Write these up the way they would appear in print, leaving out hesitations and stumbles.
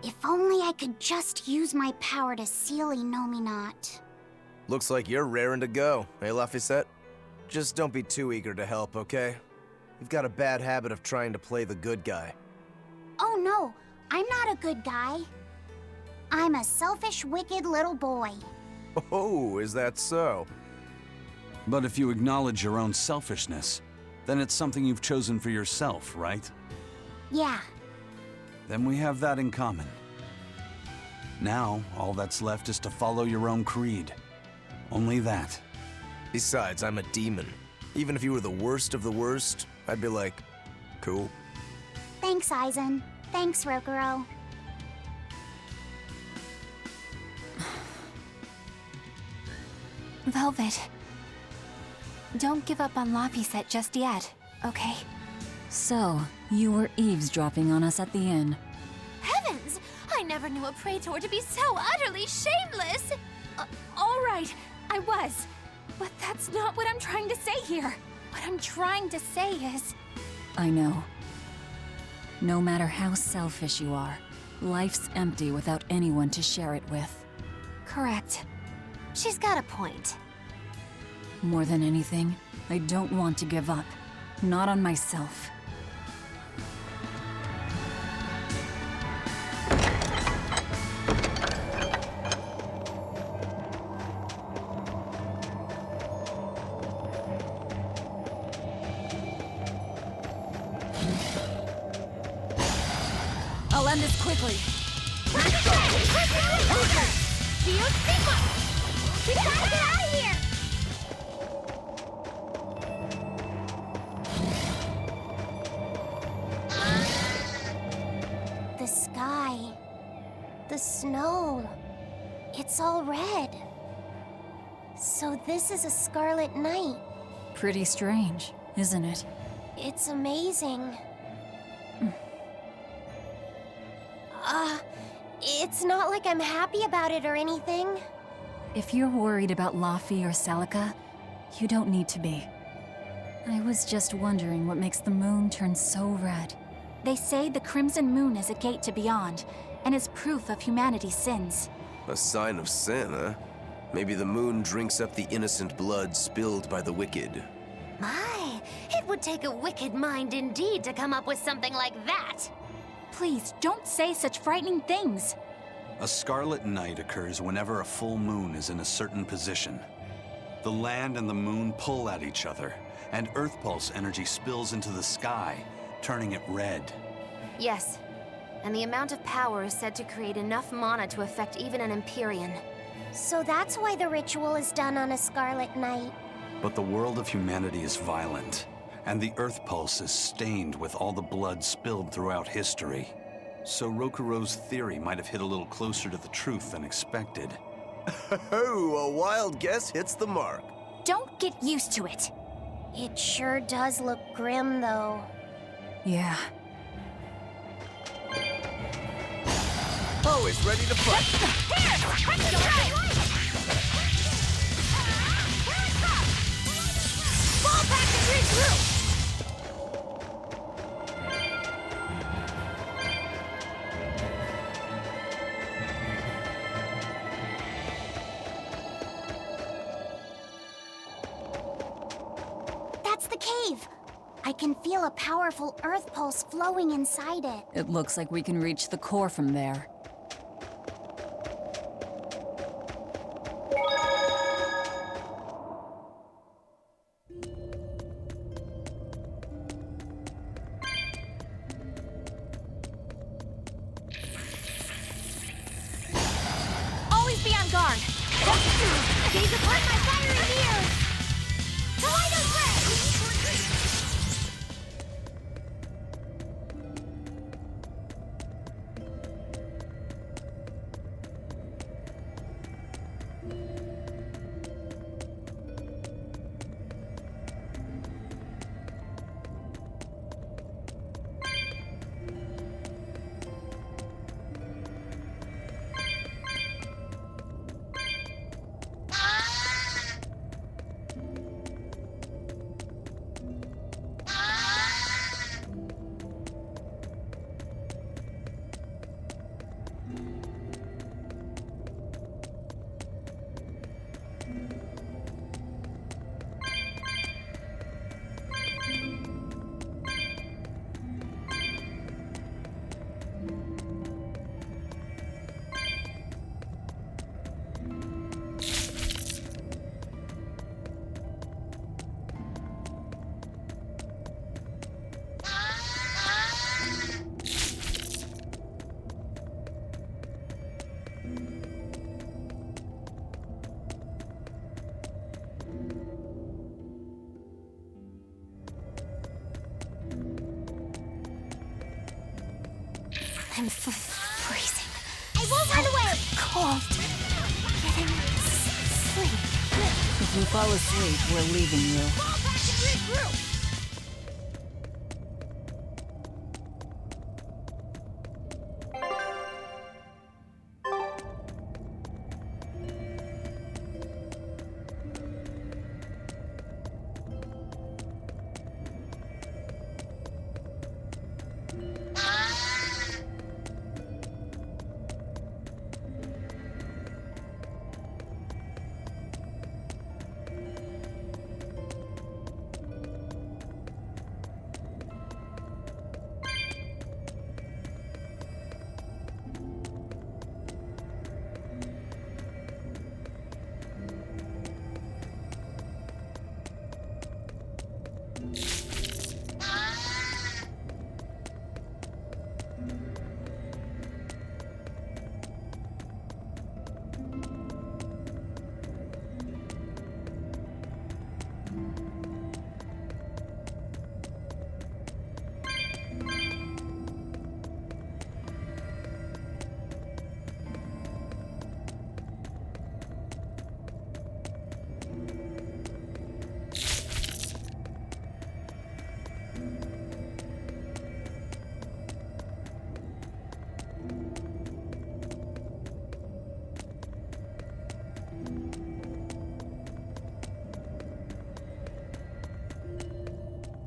If only I could just use my power to seal Inominat. Looks like you're raring to go, eh, Laphicet? Just don't be too eager to help, okay? You've got a bad habit of trying to play the good guy. Oh no, I'm not a good guy. I'm a selfish, wicked little boy. Oh, is that so? But if you acknowledge your own selfishness, then it's something you've chosen for yourself, right? Yeah. Then we have that in common. Now, all that's left is to follow your own creed. Only that. Besides, I'm a demon. Even if you were the worst of the worst, I'd be like, cool. Thanks, Aizen. Thanks, Rokuro. Velvet. Don't give up on Laphicet just yet, okay? So, you were eavesdropping on us at the inn. Heavens! I never knew a praetor to be so utterly shameless! All right, I was. But that's not what I'm trying to say here. What I'm trying to say is... I know. No matter how selfish you are, life's empty without anyone to share it with. Correct. She's got a point. More than anything, I don't want to give up. Not on myself. I'll end this quickly. We gotta get out of here! The sky, the snow, it's all red. So this is a scarlet night. Pretty strange, isn't it? It's amazing. It's not like I'm happy about it or anything. If you're worried about Laffy or Celica, you don't need to be. I was just wondering what makes the moon turn so red. They say the Crimson Moon is a gate to beyond, and is proof of humanity's sins. A sign of sin, huh? Maybe the moon drinks up the innocent blood spilled by the wicked. My, it would take a wicked mind indeed to come up with something like that. Please, don't say such frightening things. A scarlet night occurs whenever a full moon is in a certain position. The land and the moon pull at each other, and Earth Pulse energy spills into the sky, turning it red. Yes, and the amount of power is said to create enough mana to affect even an Empyrean. So that's why the ritual is done on a scarlet night. But the world of humanity is violent, and the Earth Pulse is stained with all the blood spilled throughout history. So Rokuro's theory might have hit a little closer to the truth than expected. Oh, a wild guess hits the mark. Don't get used to it. It sure does look grim, though. Yeah. Always ready to fight. Fall back and regroup! That's the cave. I can feel a powerful earth pulse flowing inside it. It looks like we can reach the core from there. Always be on guard. Gaze upon my fiery mirrors. Kaleido's red! I'm freezing. I won't run away! Cold. Getting sleep. If you fall asleep, we're leaving you. Fall back and regroup!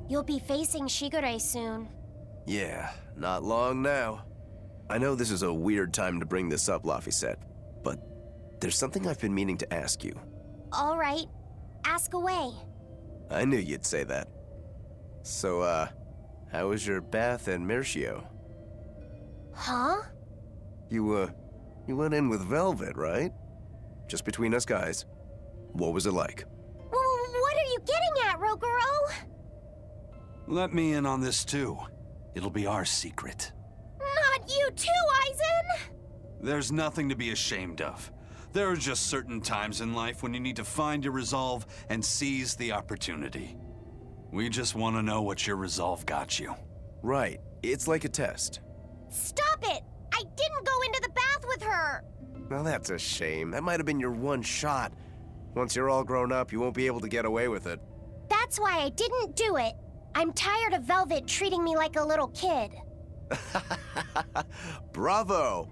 You'll be facing Shigure soon. Yeah, not long now. I know this is a weird time to bring this up, Laphicet, but there's something I've been meaning to ask you. All right, ask away. I knew you'd say that. So, how was your bath and Mercio? Huh? You went in with Velvet, right? Just between us guys. What was it like? What are you getting at, Roguro? Let me in on this too. It'll be our secret. Not you too, Aizen! There's nothing to be ashamed of. There are just certain times in life when you need to find your resolve and seize the opportunity. We just want to know what your resolve got you. Right. It's like a test. Stop it! I didn't go into the bath with her! Well, that's a shame. That might have been your one shot. Once you're all grown up, you won't be able to get away with it. That's why I didn't do it. I'm tired of Velvet treating me like a little kid. Bravo!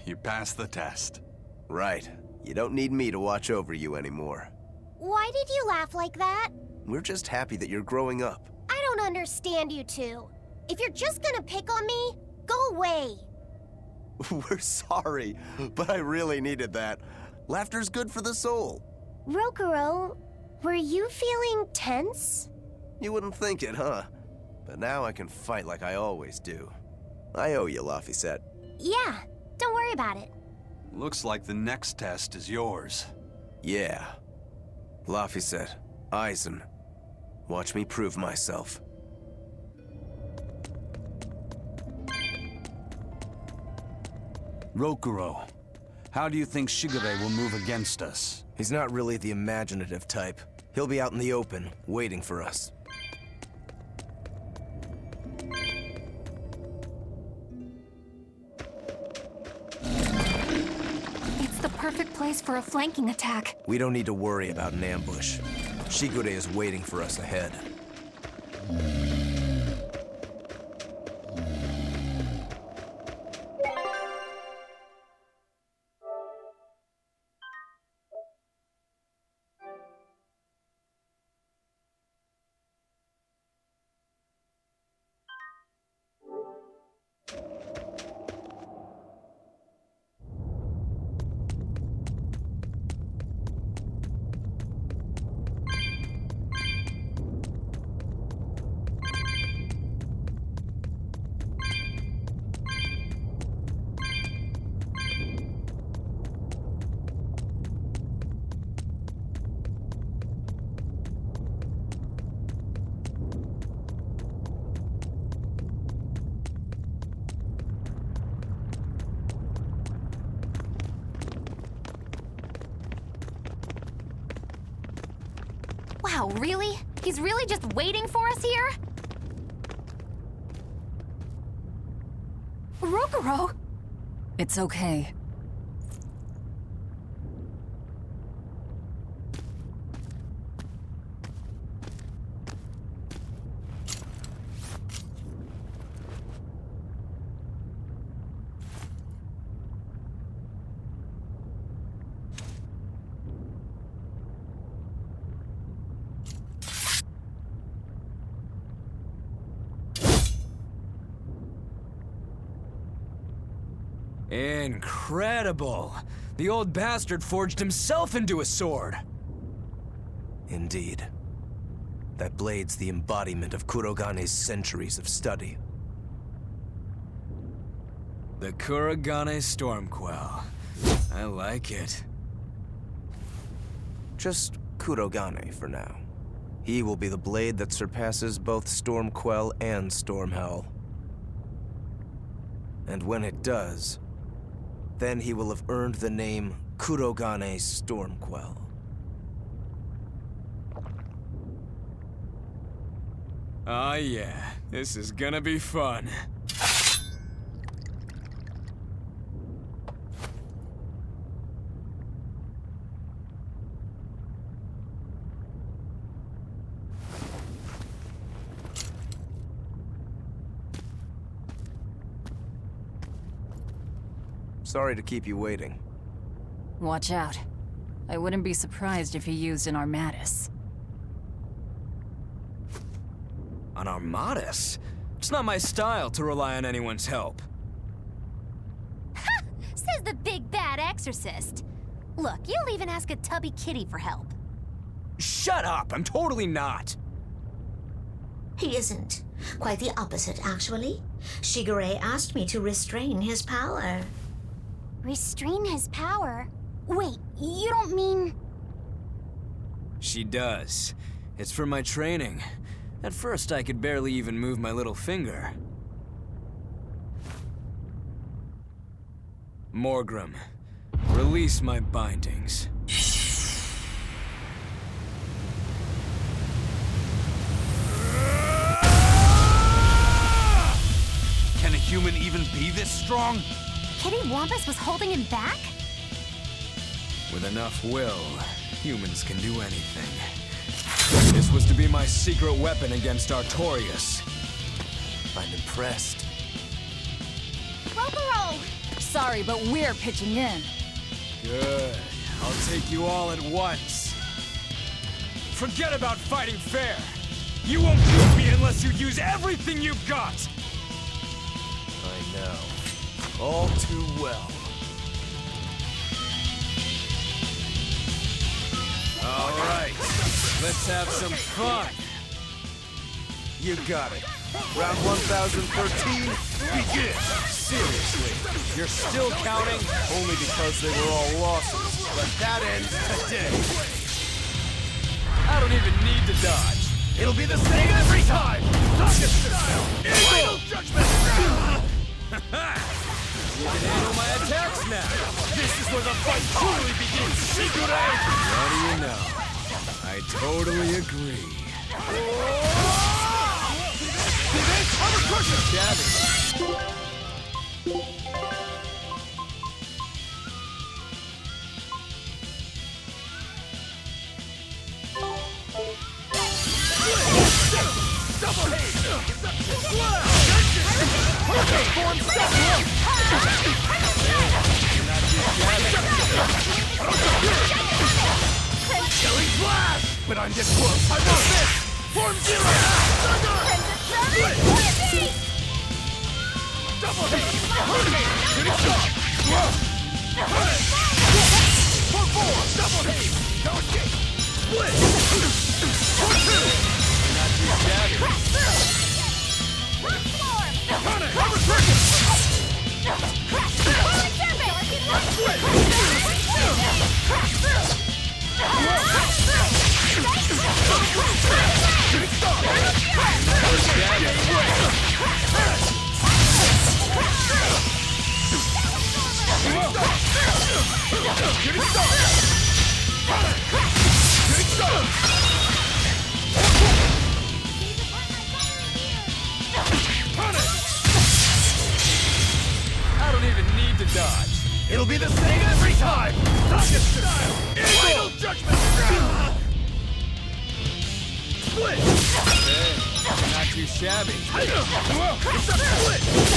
You passed the test. Right. You don't need me to watch over you anymore. Why did you laugh like that? We're just happy that you're growing up. I don't understand you two. If you're just gonna pick on me, go away. We're sorry, but I really needed that. Laughter's good for the soul. Roguro, were you feeling tense? You wouldn't think it, huh? But now I can fight like I always do. I owe you, Laphicet. Yeah, don't worry about it. Looks like the next test is yours. Yeah. Laphicet, Aizen, watch me prove myself. Rokuro, how do you think Shigure will move against us? He's not really the imaginative type. He'll be out in the open, waiting for us. It's the perfect place for a flanking attack. We don't need to worry about an ambush. Shigure is waiting for us ahead. Wow, really? He's really just waiting for us here? Roguro! It's okay. Incredible! The old bastard forged himself into a sword! Indeed. That blade's the embodiment of Kurogane's centuries of study. The Kurogane Stormquell. I like it. Just Kurogane for now. He will be the blade that surpasses both Stormquell and Stormhowl. And when it does, then he will have earned the name Kurogane Stormquell. Ah yeah, this is gonna be fun. Sorry to keep you waiting. Watch out. I wouldn't be surprised if he used an Armatus. An Armatus? It's not my style to rely on anyone's help. Ha! Says the big bad exorcist. Look, you'll even ask a tubby kitty for help. Shut up! I'm totally not! He isn't. Quite the opposite, actually. Shigure asked me to restrain his power. Restrain his power? Wait, you don't mean... She does. It's for my training. At first, I could barely even move my little finger. Morgrim, release my bindings. Can a human even be this strong? Kitty Wampus was holding him back? With enough will, humans can do anything. This was to be my secret weapon against Artorias. I'm impressed. Rokuro! Sorry, but we're pitching in. Good. I'll take you all at once. Forget about fighting fair. You won't beat me unless you use everything you've got. I know. All too well. All right. Let's have some fun. You got it. Round 1013, begin! Seriously, you're still counting? Only because they were all losses. But that ends today. I don't even need to dodge. It'll be the same every time! Target style! Final judgment! You can handle my attacks now. This is where the fight truly begins, Shigure! What do you know? I totally agree. Shabby. Double hate! Perfect form step! Killing flash! But I'm this close! I won't miss! Form zero! Split! Double hit! Hurricane! Shooting star! Form four! Double hit! No escape! Split! Form two! Not too shabby. Punish! Cover circuit! Shooting star! Shooting star! Shooting star! I don't even need to dodge. It'll be the same every time! Target style! Final judgment! Split! Hey, not too shabby. It's a split!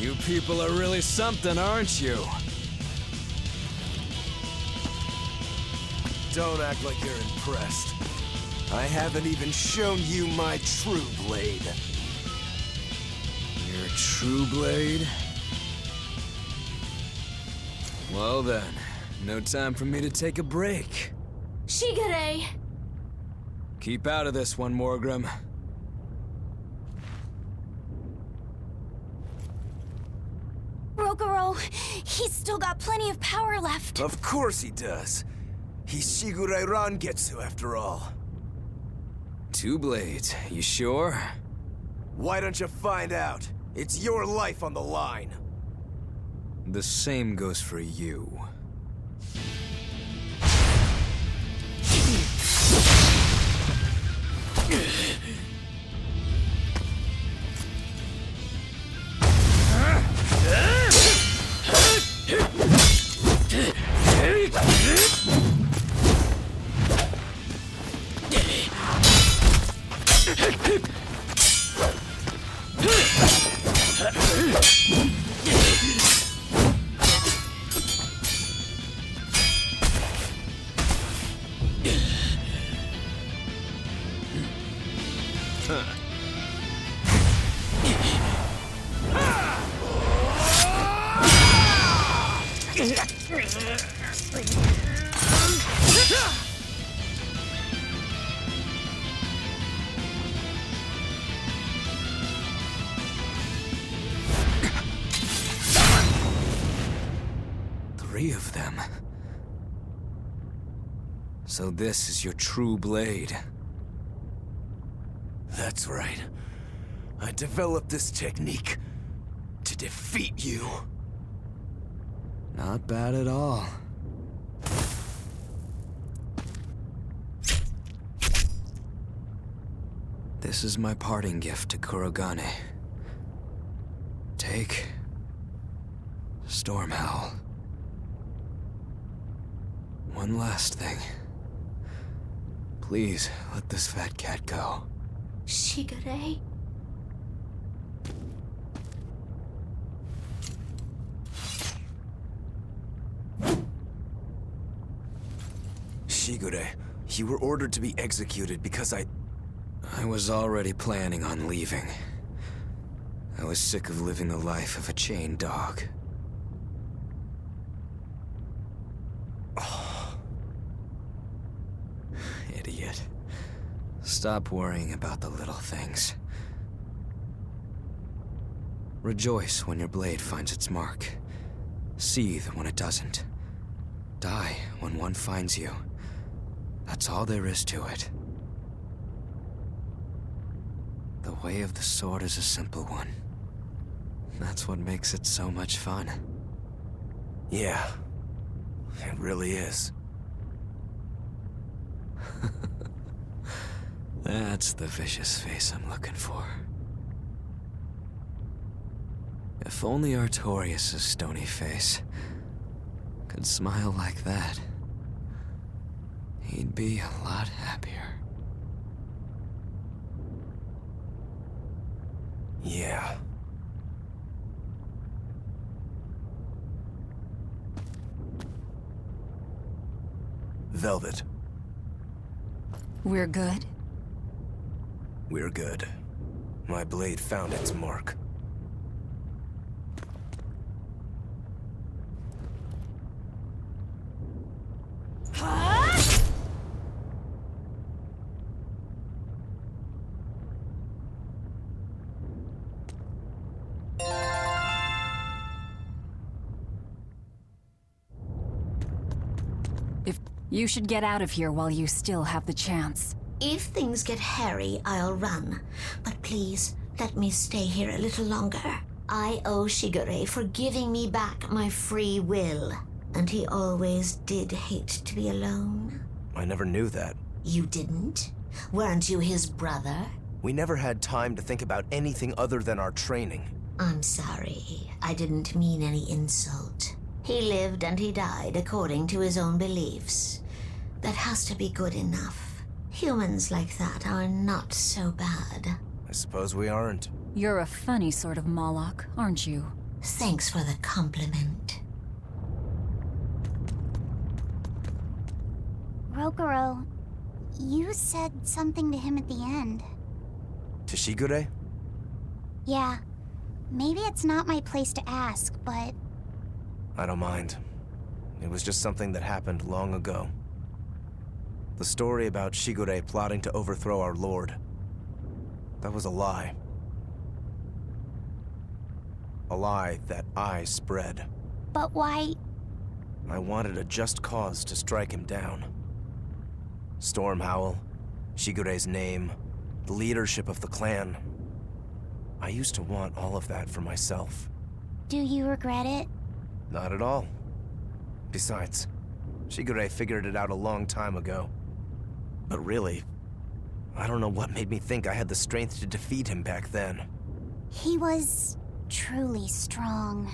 You people are really something, aren't you? Don't act like you're impressed. I haven't even shown you my true blade. Your true blade? Well then, no time for me to take a break. Shigure! Keep out of this one, Morgrim. Rokuro, he's still got plenty of power left. Of course he does. He's Shigure Rangetsu after all. 2 blades, you sure? Why don't you find out? It's your life on the line. The same goes for you. Of them. So this is your true blade. That's right. I developed this technique to defeat you. Not bad at all. This is my parting gift to Kurogane. Take Stormhowl. One last thing. Please, let this fat cat go. Shigure? Shigure, you were ordered to be executed because I was already planning on leaving. I was sick of living the life of a chained dog. Idiot. Stop worrying about the little things. Rejoice when your blade finds its mark. Seethe when it doesn't. Die when one finds you. That's all there is to it. The way of the sword is a simple one. That's what makes it so much fun. Yeah, it really is. That's the vicious face I'm looking for. If only Artorias' stony face could smile like that, he'd be a lot happier. Yeah. Velvet, We're good? we're good. My blade found its mark. You should get out of here while you still have the chance. If things get hairy, I'll run. But please, let me stay here a little longer. I owe Shigure for giving me back my free will. And he always did hate to be alone. I never knew that. You didn't? Weren't you his brother? We never had time to think about anything other than our training. I'm sorry. I didn't mean any insult. He lived and he died according to his own beliefs. That has to be good enough. Humans like that are not so bad. I suppose we aren't. You're a funny sort of Moloch, aren't you? Thanks for the compliment. Rokuro, you said something to him at the end. To Shigure? Yeah. Maybe it's not my place to ask, but... I don't mind. It was just something that happened long ago. The story about Shigure plotting to overthrow our lord. That was a lie. A lie that I spread. But why... I wanted a just cause to strike him down. Storm Howl, Shigure's name, the leadership of the clan. I used to want all of that for myself. Do you regret it? Not at all. Besides, Shigure figured it out a long time ago. But really, I don't know what made me think I had the strength to defeat him back then. He was truly strong.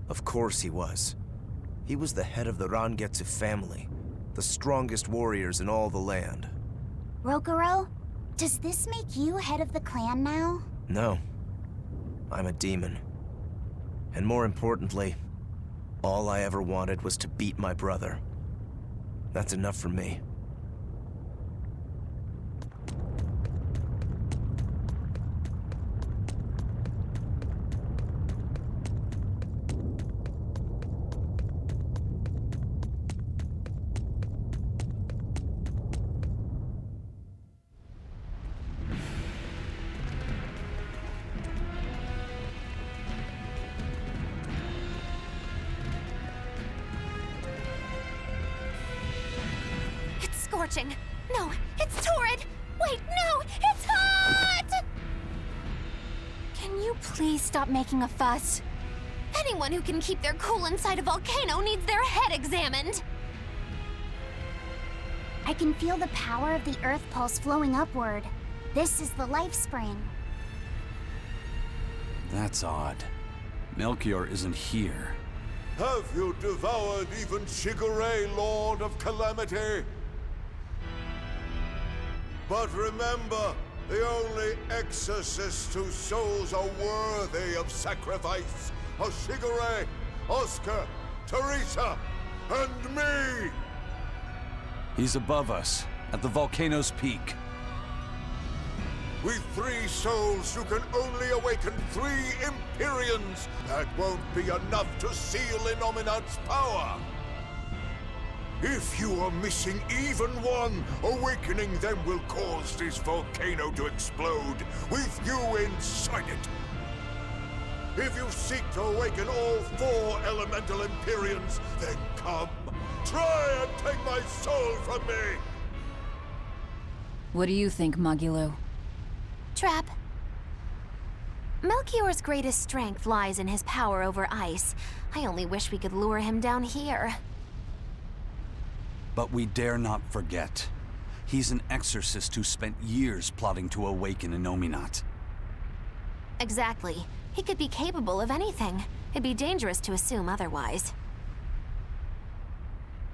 Of course he was. He was the head of the Rangetsu family, the strongest warriors in all the land. Rokuro, does this make you head of the clan now? No. I'm a demon. And more importantly, all I ever wanted was to beat my brother. That's enough for me. Scorching. No, it's torrid. Wait, no, it's hot! Can you please stop making a fuss? Anyone who can keep their cool inside a volcano needs their head examined. I can feel the power of the Earth Pulse flowing upward. This is the life spring. That's odd. Melchior isn't here. Have you devoured even Shigure, Lord of Calamity? But remember, the only exorcists whose souls are worthy of sacrifice are Shigure, Oscar, Teresa, and me! He's above us, at the volcano's peak. With 3 souls, you can only awaken 3 Empyreans. That won't be enough to seal Innominat's power. If you are missing even one, awakening them will cause this volcano to explode, with you inside it. If you seek to awaken all 4 elemental Empyreans, then come. Try and take my soul from me! What do you think, Magilo? Trap. Melchior's greatest strength lies in his power over ice. I only wish we could lure him down here. But we dare not forget. He's an exorcist who spent years plotting to awaken Innominat. Exactly. He could be capable of anything. It'd be dangerous to assume otherwise.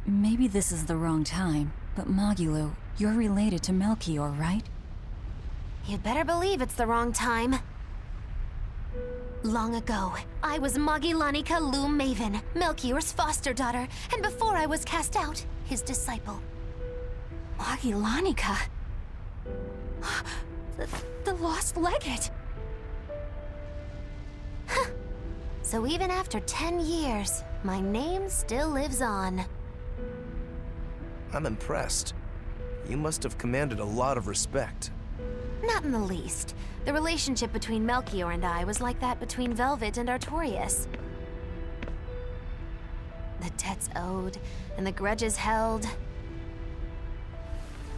Maybe this is the wrong time, but Magilo, you're related to Melchior, right? You'd better believe it's the wrong time. Long ago, I was Magilanica Loom Maven, Melchior's foster daughter, and before I was cast out, his disciple. Magilanica? The lost legate! Huh. So even after 10 years, my name still lives on. I'm impressed. You must have commanded a lot of respect. Not in the least. The relationship between Melchior and I was like that between Velvet and Artorias. The debts owed, and the grudges held.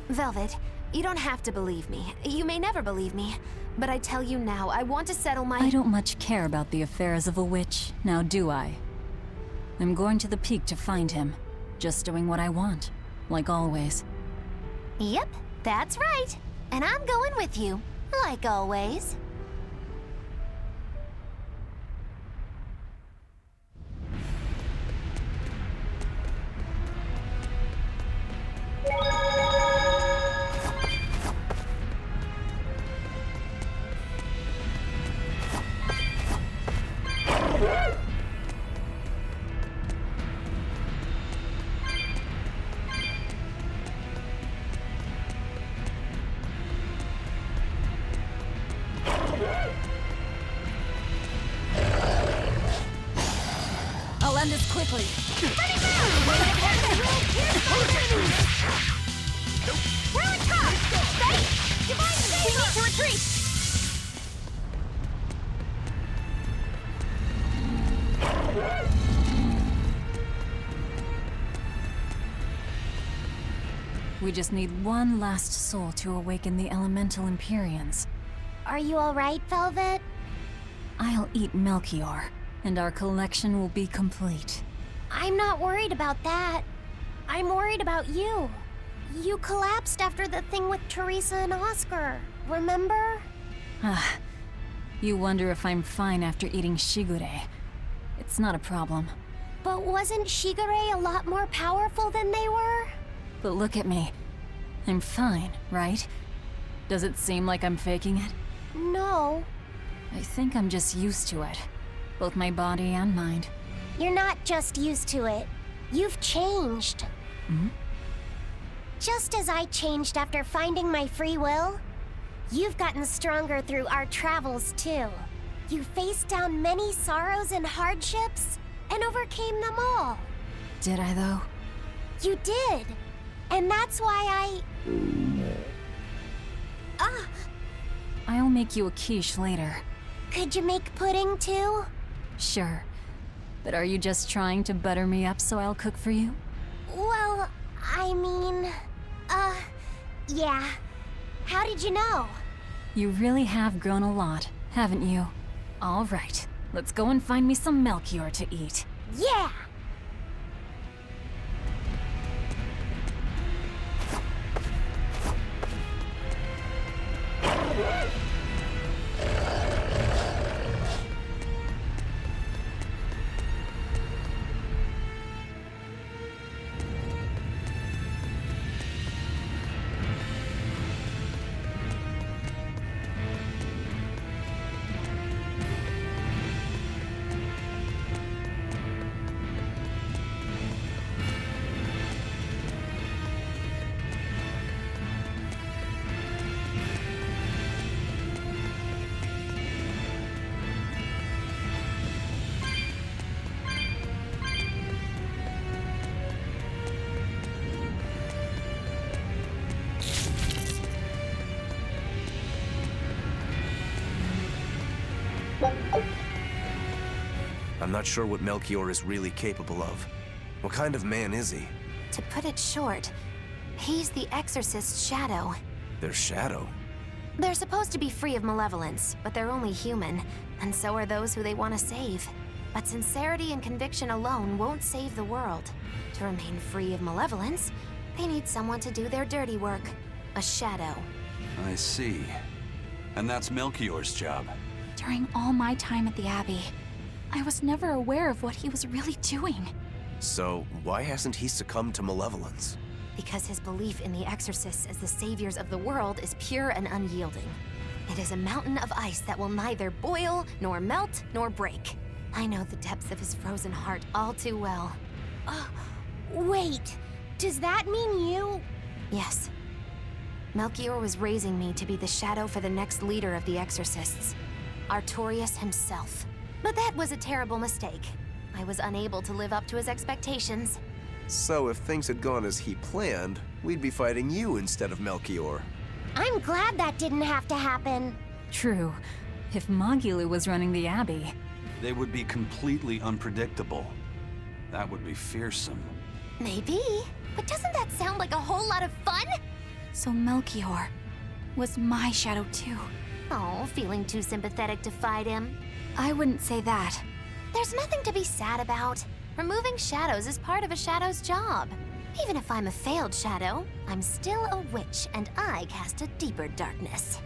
Velvet, you don't have to believe me. You may never believe me. But I tell you now, I want to settle my— I don't much care about the affairs of a witch, now do I? I'm going to the peak to find him. Just doing what I want, like always. Yep, that's right. And I'm going with you, like always. I'll end this quickly. We're on top! Ready? Divine Saber! We need to retreat! We just need one last soul to awaken the elemental Empyreans. Are you alright, Velvet? I'll eat Melchior, and our collection will be complete. I'm not worried about that. I'm worried about you. You collapsed after the thing with Teresa and Oscar, remember? Ah, you wonder if I'm fine after eating Shigure. It's not a problem. But wasn't Shigure a lot more powerful than they were? But look at me. I'm fine, right? Does it seem like I'm faking it? No. I think I'm just used to it. Both my body and mind. You're not just used to it. You've changed. Hmm? Just as I changed after finding my free will, you've gotten stronger through our travels too. You faced down many sorrows and hardships, and overcame them all. Did I, though? You did. And that's why I'll make you a quiche later. Could you make pudding too? Sure. But are you just trying to butter me up so I'll cook for you? Well, I mean, yeah. How did you know? You really have grown a lot, haven't you? All right, let's go and find me some Melchior to eat. Yeah! I'm not sure what Melchior is really capable of. What kind of man is he? To put it short, he's the Exorcist's shadow. Their shadow? They're supposed to be free of malevolence, but they're only human, and so are those who they want to save. But sincerity and conviction alone won't save the world. To remain free of malevolence, they need someone to do their dirty work. A shadow. I see. And that's Melchior's job. During all my time at the Abbey, I was never aware of what he was really doing. So, why hasn't he succumbed to malevolence? Because his belief in the Exorcists as the saviors of the world is pure and unyielding. It is a mountain of ice that will neither boil, nor melt, nor break. I know the depths of his frozen heart all too well. Wait, does that mean you? Yes. Melchior was raising me to be the shadow for the next leader of the Exorcists, Artorius himself. But that was a terrible mistake. I was unable to live up to his expectations. So if things had gone as he planned, we'd be fighting you instead of Melchior. I'm glad that didn't have to happen. True. If Magulu was running the Abbey, They would be completely unpredictable. That would be fearsome. Maybe. But doesn't that sound like a whole lot of fun? So Melchior was my shadow too. Oh, feeling too sympathetic to fight him? I wouldn't say that. There's nothing to be sad about. Removing shadows is part of a shadow's job. Even if I'm a failed shadow, I'm still a witch, and I cast a deeper darkness.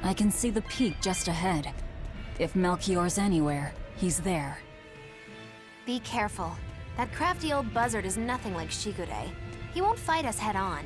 I can see the peak just ahead. If Melchior's anywhere, he's there. Be careful. That crafty old buzzard is nothing like Shigure. He won't fight us head-on.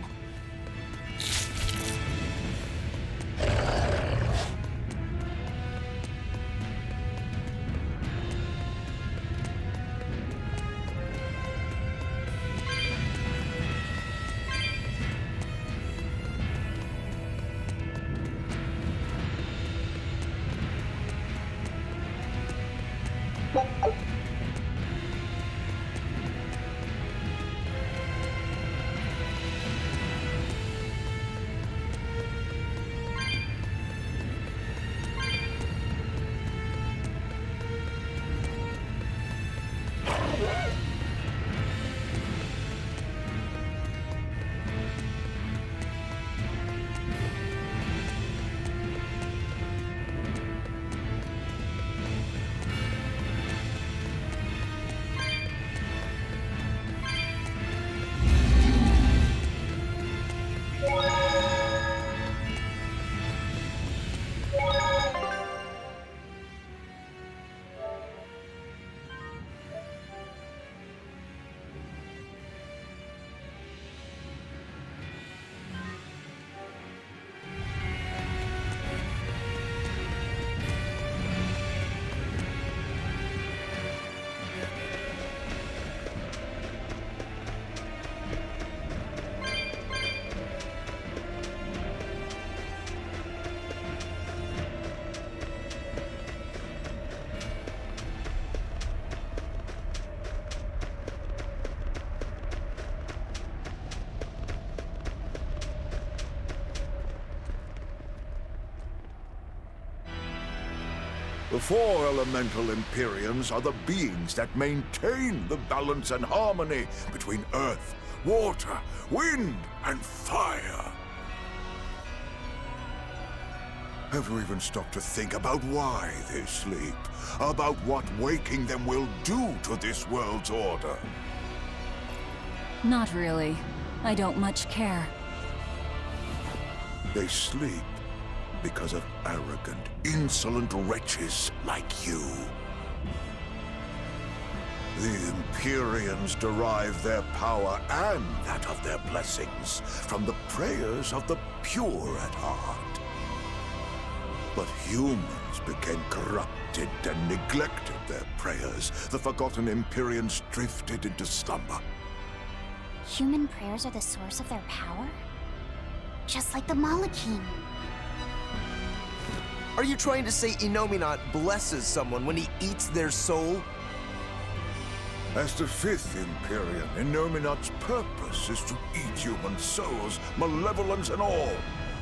The four elemental Empyreans are the beings that maintain the balance and harmony between earth, water, wind, and fire. Have you even stopped to think about why they sleep? About what waking them will do to this world's order? Not really. I don't much care. They sleep because of arrogant, insolent wretches like you. The Empyreans derive their power and that of their blessings from the prayers of the pure at heart. But humans became corrupted and neglected their prayers. The forgotten Empyreans drifted into slumber. Human prayers are the source of their power? Just like the Malachim. Are you trying to say Innominat blesses someone when he eats their soul? As the fifth Empyrean, Innominat's purpose is to eat human souls, malevolence and all,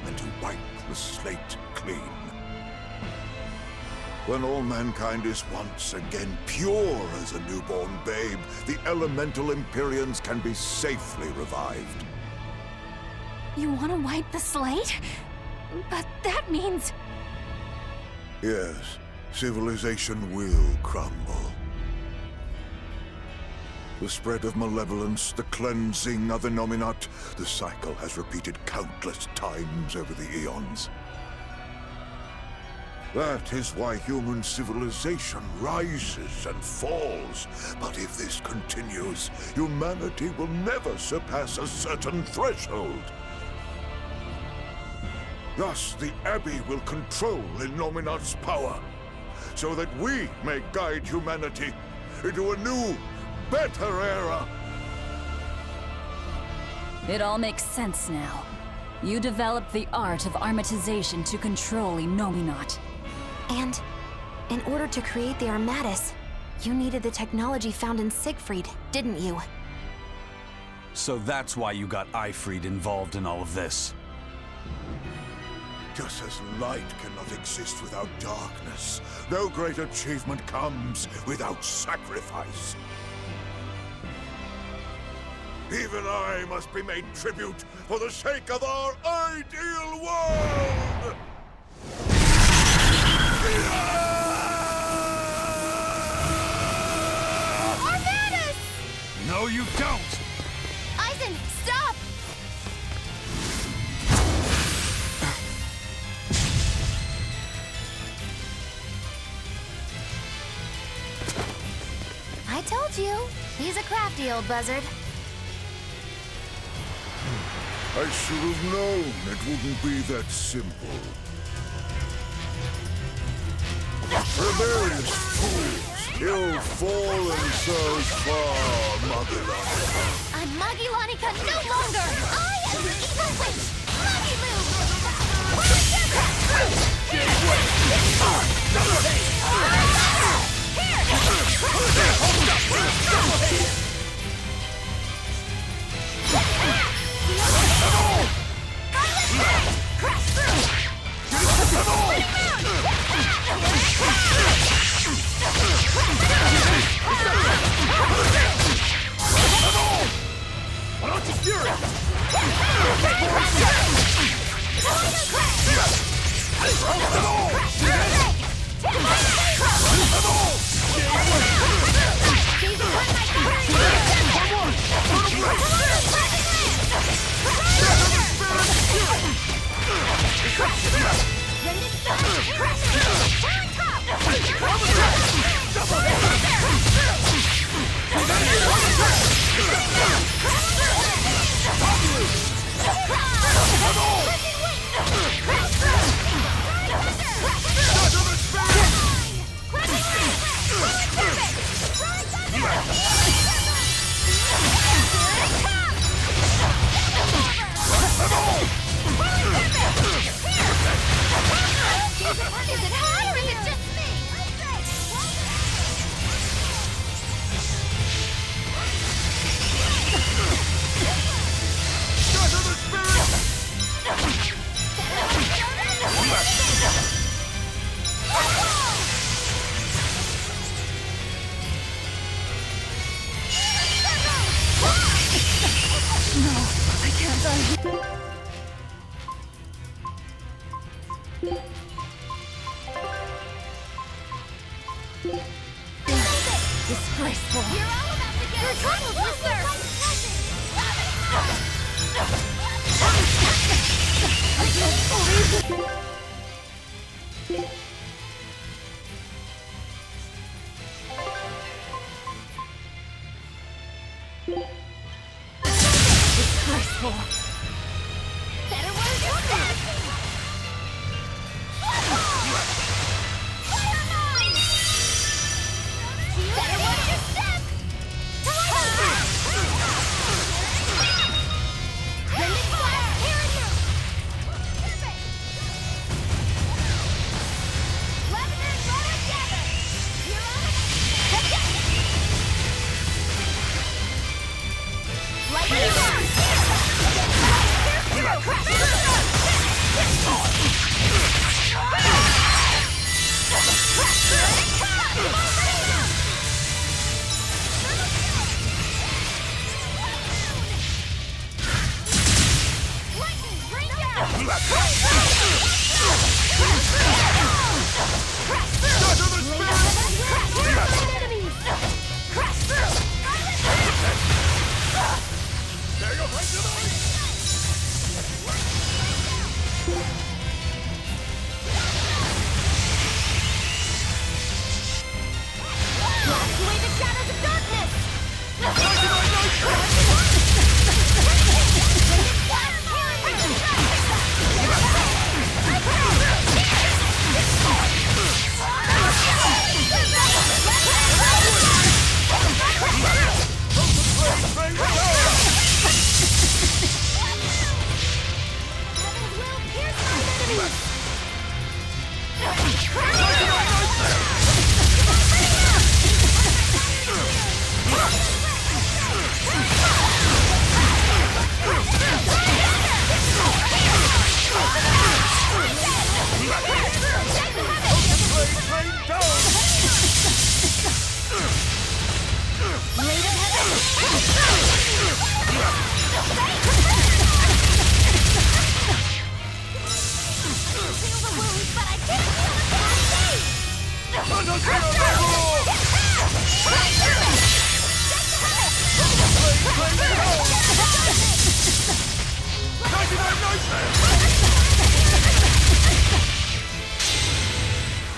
and to wipe the slate clean. When all mankind is once again pure as a newborn babe, the elemental Empyreans can be safely revived. You want to wipe the slate? But that means... Yes, civilization will crumble. The spread of malevolence, the cleansing of Innominat, the cycle has repeated countless times over the eons. That is why human civilization rises and falls. But if this continues, humanity will never surpass a certain threshold. Thus, the Abbey will control Innominat's power, so that we may guide humanity into a new, better era. It all makes sense now. You developed the art of armatization to control Innominat. And in order to create the Armatus, you needed the technology found in Siegfried, didn't you? So that's why you got Ifried involved in all of this. Just as light cannot exist without darkness, no great achievement comes without sacrifice. Even I must be made tribute for the sake of our ideal world! Armatus! No, you don't! Eisen, stop! I told you. He's a crafty old buzzard. I should have known it wouldn't be that simple. Rebellious fools, you'll fall themselves far, Magellanica. I'm Magellanica no longer! I am the evil witch! Disgraceful. You're all about to get in trouble, Luther! Disgraceful. Better watch your step! Fire mine! Better watch your step! Bending fire! Here and now! Lebanon, roll together! You're on it! Lightning down!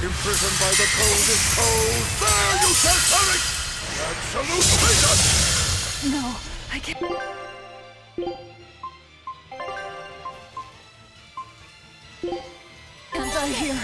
Imprisoned by the coldest cold, there you shall perish! Absolute freedom! No, I can't. Can't die here.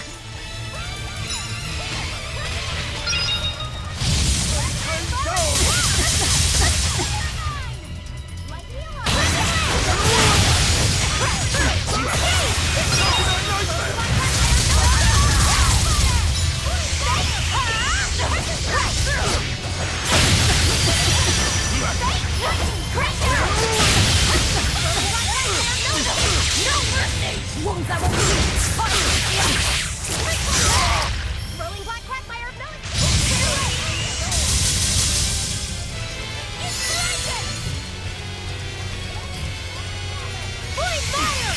Wounds that will be Rolling black quagmire of knowledge. Holy fire!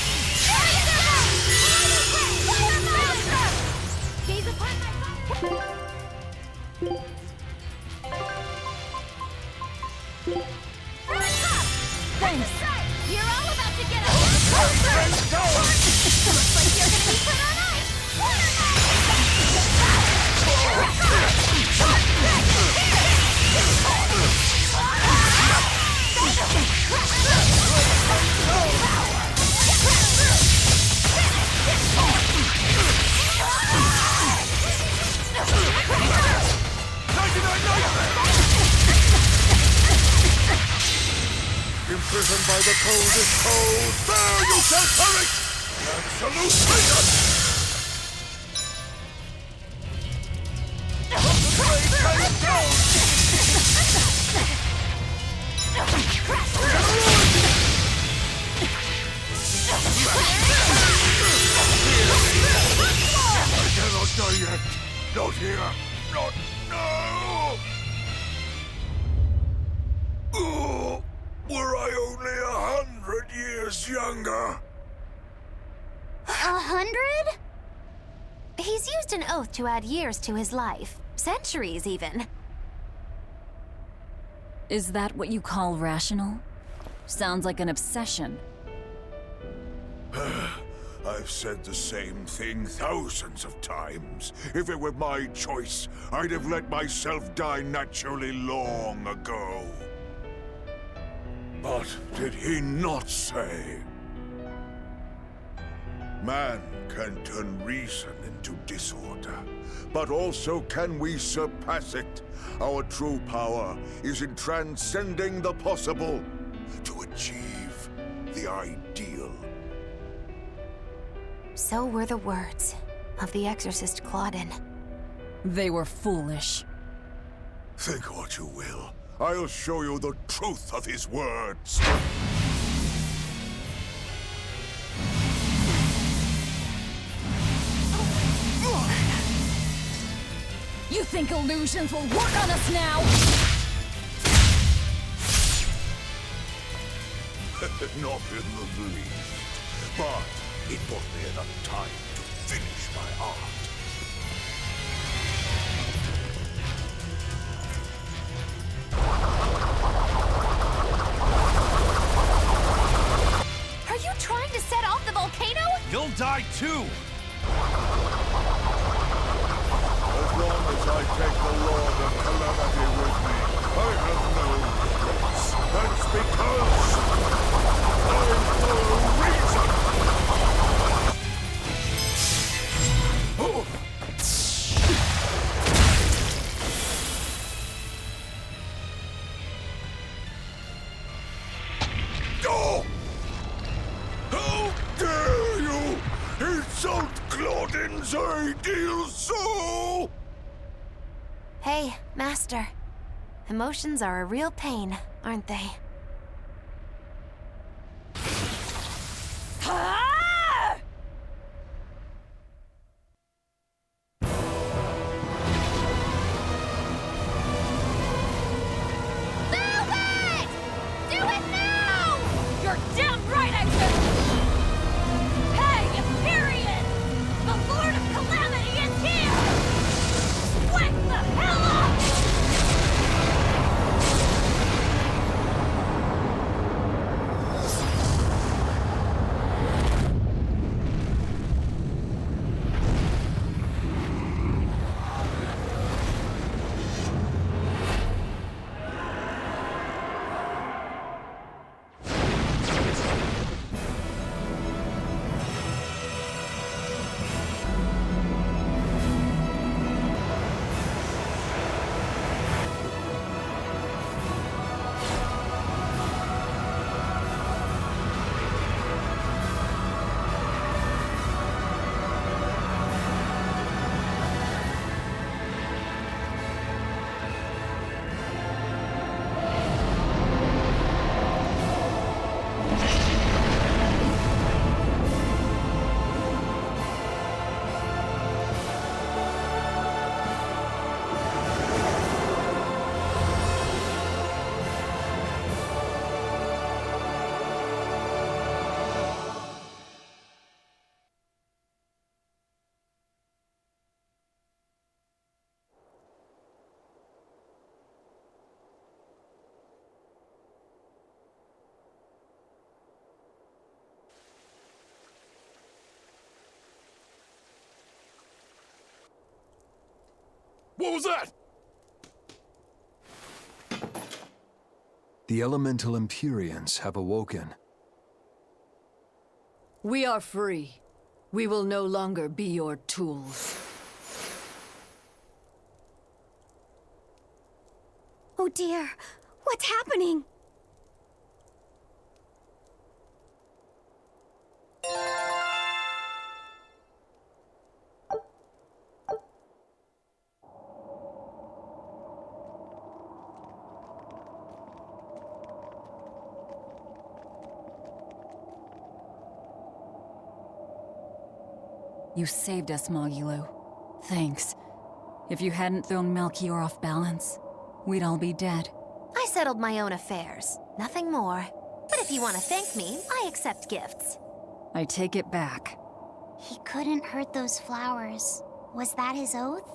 Gaze upon my Thanks. You're all about to get a looks like you're gonna be put on ice. Imprisoned by the coldest cold, there you shall perish! Absolute freedom! I cannot die yet! Not here! Not now! Oh, were I only 100 years younger? 100? He's used an oath to add years to his life. Centuries, even. Is that what you call rational? Sounds like an obsession. I've said the same thing thousands of times. If it were my choice, I'd have let myself die naturally long ago. But did he not say? Man can turn reason into disorder, but also can we surpass it. Our true power is in transcending the possible to achieve the ideal. So were the words of the exorcist Claudin. They were foolish. Think what you will. I'll show you the truth of his words. You think illusions will work on us now? Not in the least. But it bought me enough time to finish my art. Are you trying to set off the volcano? You'll die too! As long as I take the Lord of Calamity with me, I have no regrets. That's because I'm for a reason! Oh. Oh! How dare you! It's insult Claudin's ideal soul! Hey, Master. Emotions are a real pain, aren't they? What was that? The elemental Empyreans have awoken. We are free. We will no longer be your tools. Oh dear, what's happening? You saved us, Mogulu. Thanks. If you hadn't thrown Melchior off balance, we'd all be dead. I settled my own affairs. Nothing more. But if you want to thank me, I accept gifts. I take it back. He couldn't hurt those flowers. Was that his oath?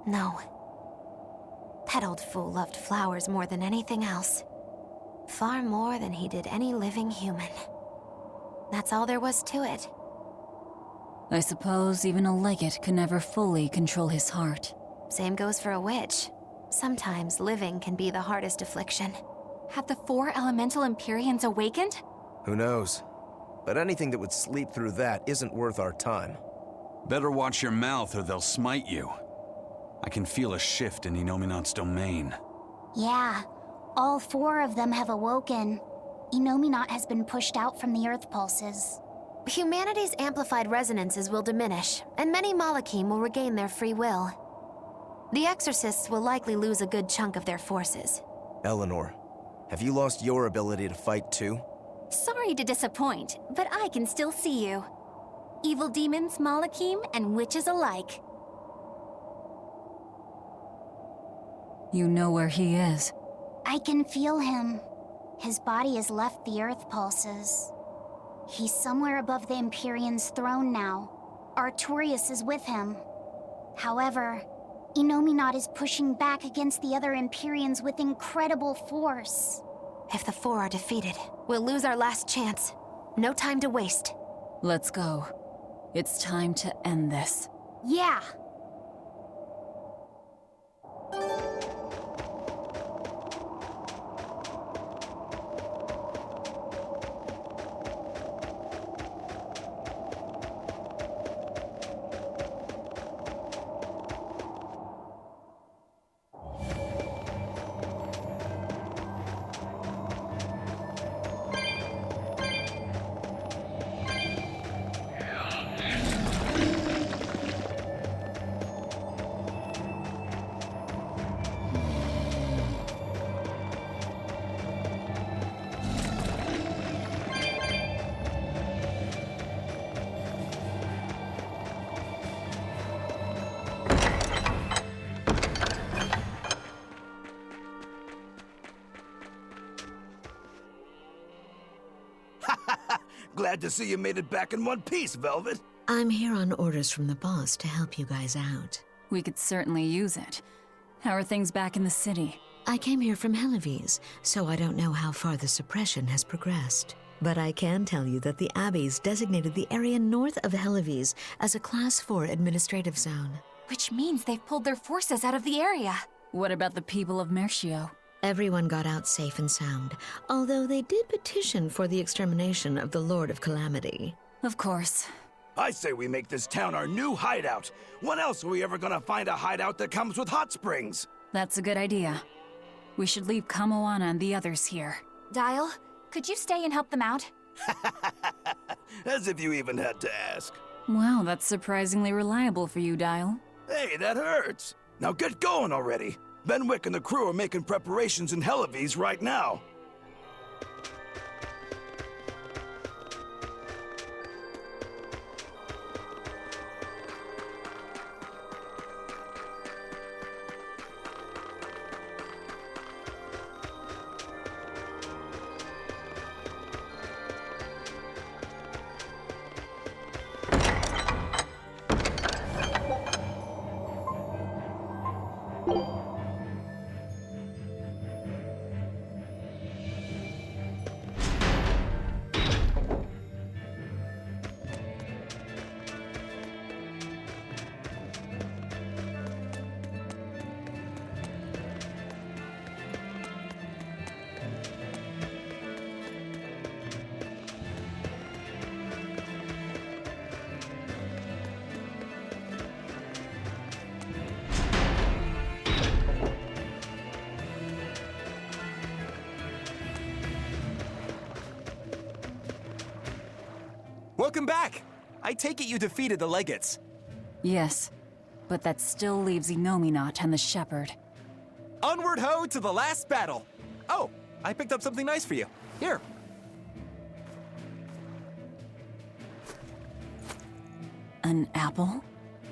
No. That old fool loved flowers more than anything else. Far more than he did any living human. That's all there was to it. I suppose even a legate could never fully control his heart. Same goes for a witch. Sometimes living can be the hardest affliction. Have the 4 elemental Empyreans awakened? Who knows? But anything that would sleep through that isn't worth our time. Better watch your mouth or they'll smite you. I can feel a shift in Inominat's domain. Yeah, all 4 of them have awoken. Inominat has been pushed out from the Earth pulses. Humanity's amplified resonances will diminish, and many Malachim will regain their free will. The Exorcists will likely lose a good chunk of their forces. Eleanor, have you lost your ability to fight too? Sorry to disappoint, but I can still see you. Evil demons, Malachim, and witches alike. You know where he is. I can feel him. His body has left the Earth pulses. He's somewhere above the Empyrean's throne now. Artorias is with him. However, Inominat is pushing back against the other Empyreans with incredible force. If the 4 are defeated, we'll lose our last chance. No time to waste. Let's go. It's time to end this. Yeah! Glad to see you made it back in one piece, Velvet. I'm here on orders from the boss to help you guys out. We could certainly use it. How are things back in the city? I came here from Helives, so I don't know how far the suppression has progressed. But I can tell you that the Abbeys designated the area north of Helives as a Class 4 administrative zone. Which means they've pulled their forces out of the area. What about the people of Mercio? Everyone got out safe and sound, although they did petition for the extermination of the Lord of Calamity. Of course. I say we make this town our new hideout. When else are we ever gonna find a hideout that comes with hot springs? That's a good idea. We should leave Kamoana and the others here. Dial, could you stay and help them out? As if you even had to ask. Wow, that's surprisingly reliable for you, Dial. Hey, that hurts. Now get going already. Benwick and the crew are making preparations in Helives right now. Welcome back! I take it you defeated the Legates. Yes, but that still leaves Inominat and the Shepherd. Onward ho to the last battle! Oh, I picked up something nice for you. Here. An apple?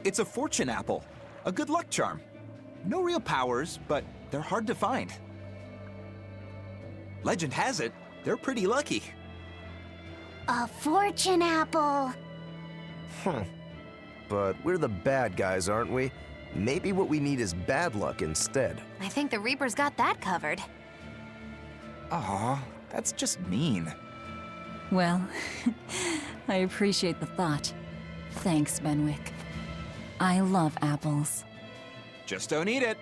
It's a fortune apple. A good luck charm. No real powers, but they're hard to find. Legend has it, they're pretty lucky. A fortune apple. But we're the bad guys, aren't we? Maybe what we need is bad luck instead. I think the Reaper's got that covered. Aw, that's just mean. Well, I appreciate the thought. Thanks, Benwick. I love apples. Just don't eat it.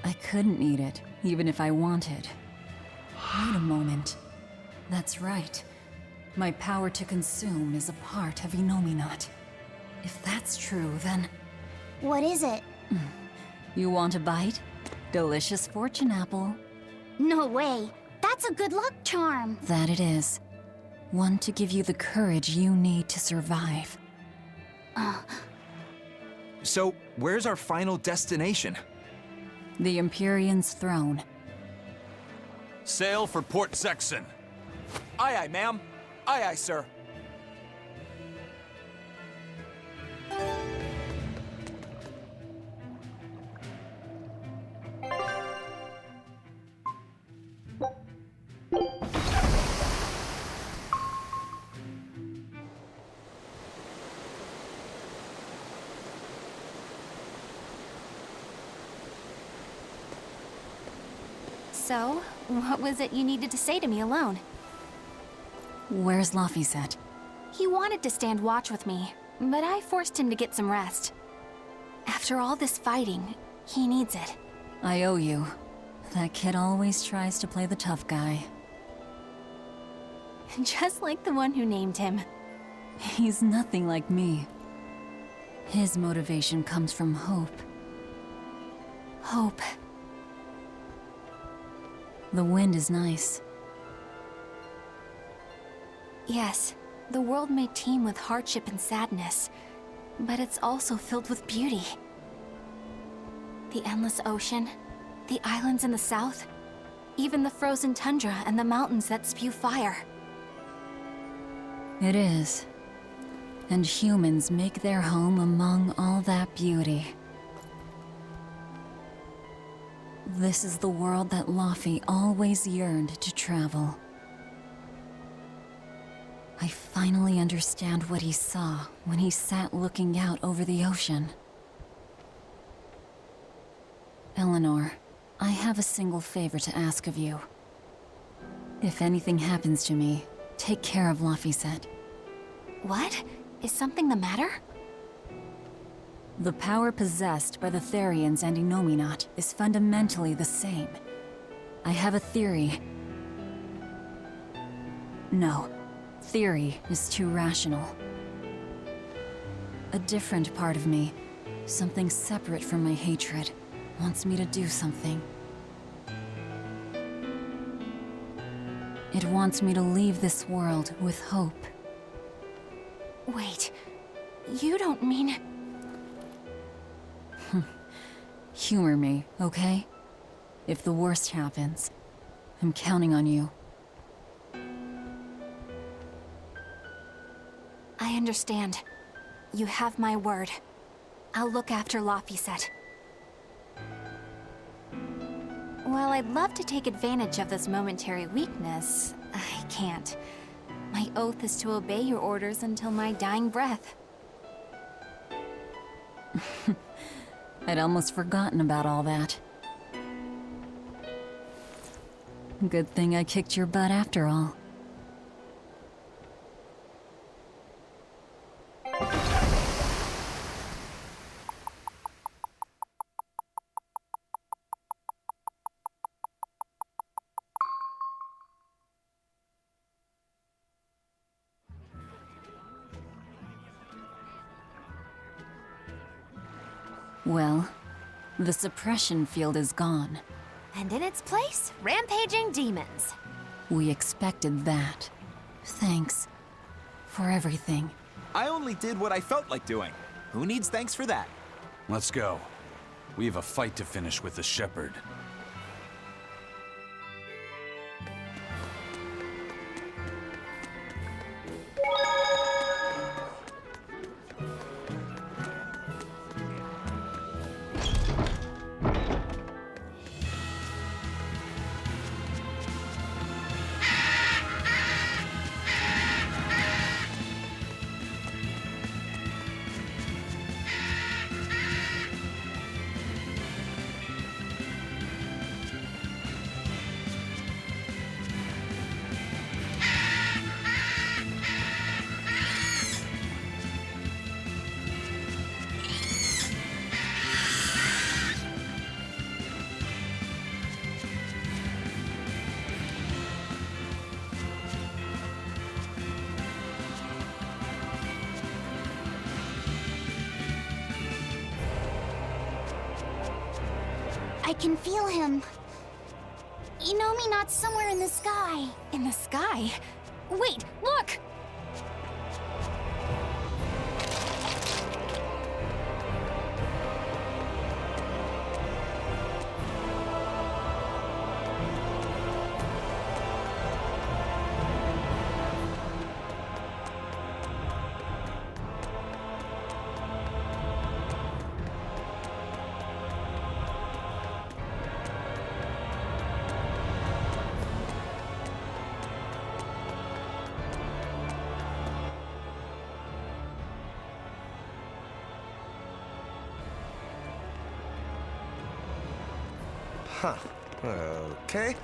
I couldn't eat it, even if I wanted. Wait a moment. That's right. My power to consume is a part of Inominat. If that's true, then... What is it? You want a bite? Delicious fortune apple. No way. That's a good luck charm. That it is. One to give you the courage you need to survive. So, where's our final destination? The Empyrean's throne. Sail for Port Sexton. Aye, aye, ma'am. Aye, aye, sir. So, what was it you needed to say to me alone? Where's Laphicet? He wanted to stand watch with me, but I forced him to get some rest. After all this fighting, he needs it. I owe you. That kid always tries to play the tough guy. Just like the one who named him. He's nothing like me. His motivation comes from hope. Hope. The wind is nice. Yes, the world may teem with hardship and sadness, but it's also filled with beauty. The endless ocean, the islands in the south, even the frozen tundra and the mountains that spew fire. It is. And humans make their home among all that beauty. This is the world that Laffy always yearned to travel. I finally understand what he saw when he sat looking out over the ocean. Eleanor, I have a single favor to ask of you. If anything happens to me, take care of Laphicet. What? Is something the matter? The power possessed by the Therians and Innominat is fundamentally the same. I have a theory. No, theory is too rational. A different part of me, something separate from my hatred, wants me to do something. It wants me to leave this world with hope. Wait, you don't mean... Humor me, okay? If the worst happens, I'm counting on you. I understand. You have my word. I'll look after Laphicet. While I'd love to take advantage of this momentary weakness, I can't. My oath is to obey your orders until my dying breath. I'd almost forgotten about all that. Good thing I kicked your butt after all. Well, the suppression field is gone. And in its place, rampaging demons. We expected that. Thanks for everything. I only did what I felt like doing. Who needs thanks for that? Let's go. We have a fight to finish with the Shepherd. I can feel him. Innominat's somewhere in the sky. In the sky? Wait, look! Huh. Okay.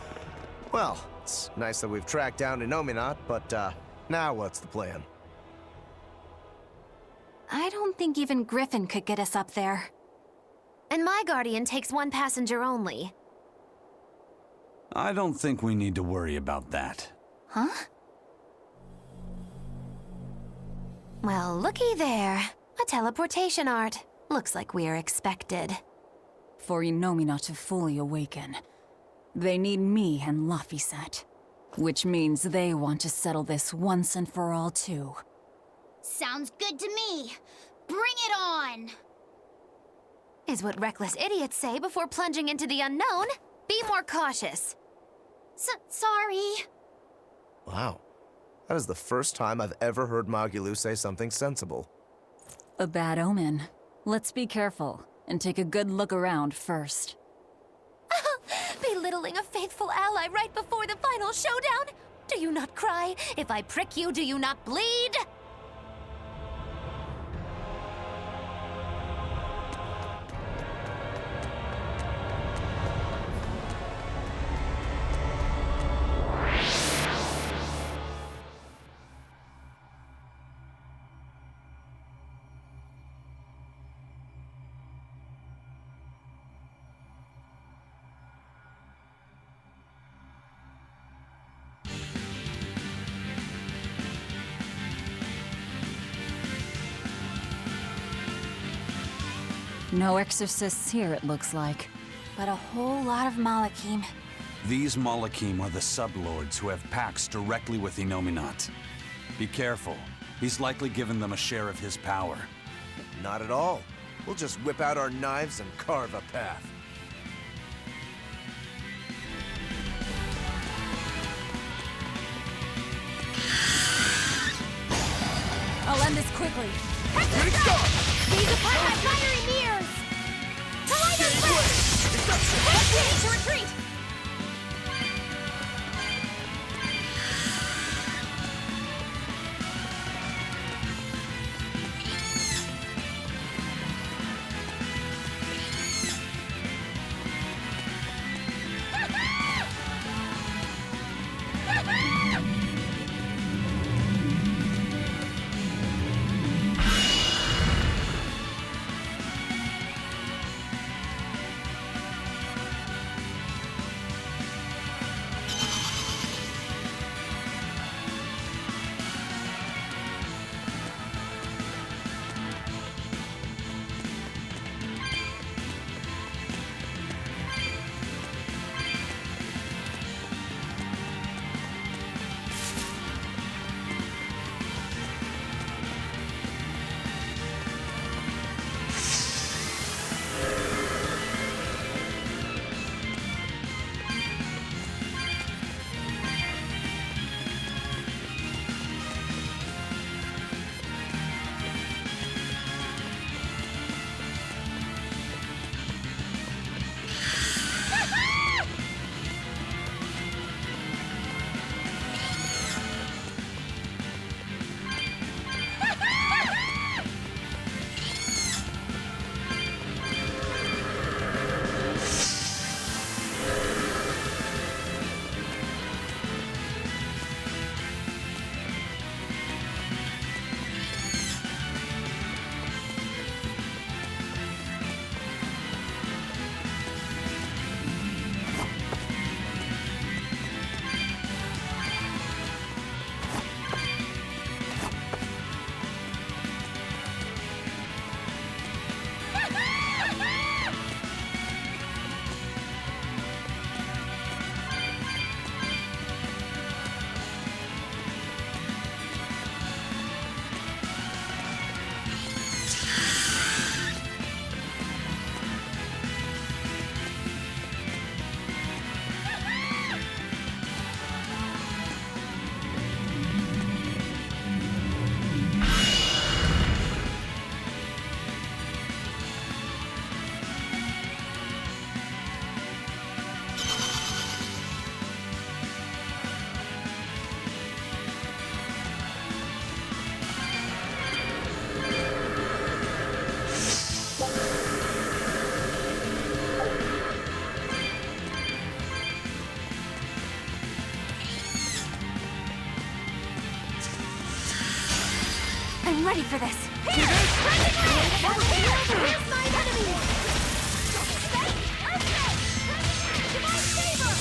Well, it's nice that we've tracked down Innominat, but, now what's the plan? I don't think even Griffin could get us up there. And my Guardian takes one passenger only. I don't think we need to worry about that. Huh? Well, looky there. A teleportation art. Looks like we're expected. For Innominat to fully awaken, they need me and Laphicet. Which means they want to settle this once and for all, too. Sounds good to me. Bring it on! Is what reckless idiots say before plunging into the unknown. Be more cautious. Sorry. Wow. That is the first time I've ever heard Magulu say something sensible. A bad omen. Let's be careful, and take a good look around first. Belittling a faithful ally right before the final showdown? Do you not cry? If I prick you, do you not bleed? No exorcists here, it looks like. But a whole lot of Malakim. These Malakim are the sublords who have pacts directly with Innominat. Be careful. He's likely given them a share of his power. Not at all. We'll just whip out our knives and carve a path. I'll end this quickly. These upon my fiery mirrors! To light us way! To retreat! I'm ready for this. Here! Here's my enemy! To my favor!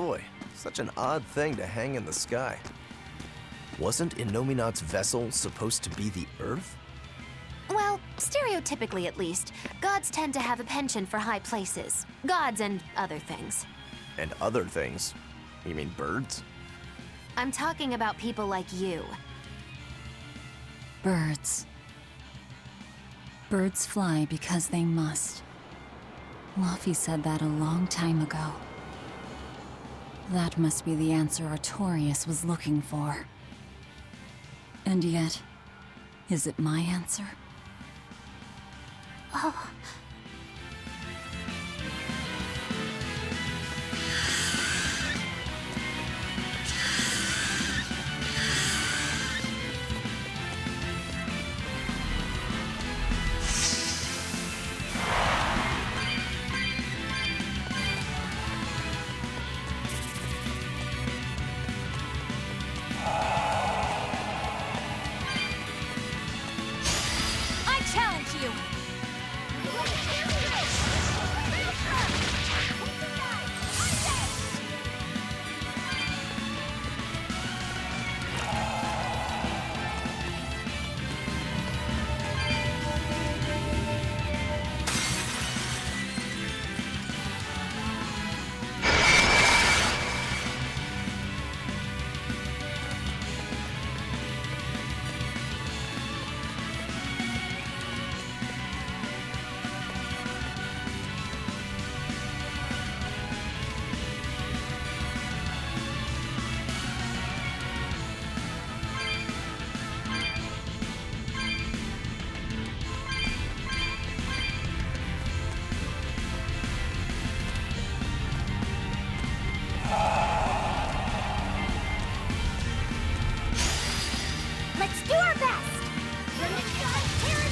joy. Such an odd thing to hang in the sky. Wasn't Innominat's vessel supposed to be the Earth? Well, stereotypically at least, gods tend to have a penchant for high places. Gods and other things. And other things? You mean birds? I'm talking about people like you. Birds. Birds fly because they must. Luffy said that a long time ago. That must be the answer Artorias was looking for. And yet, is it my answer? Oh. I challenge you! Let's do our best! We gotta get out of here!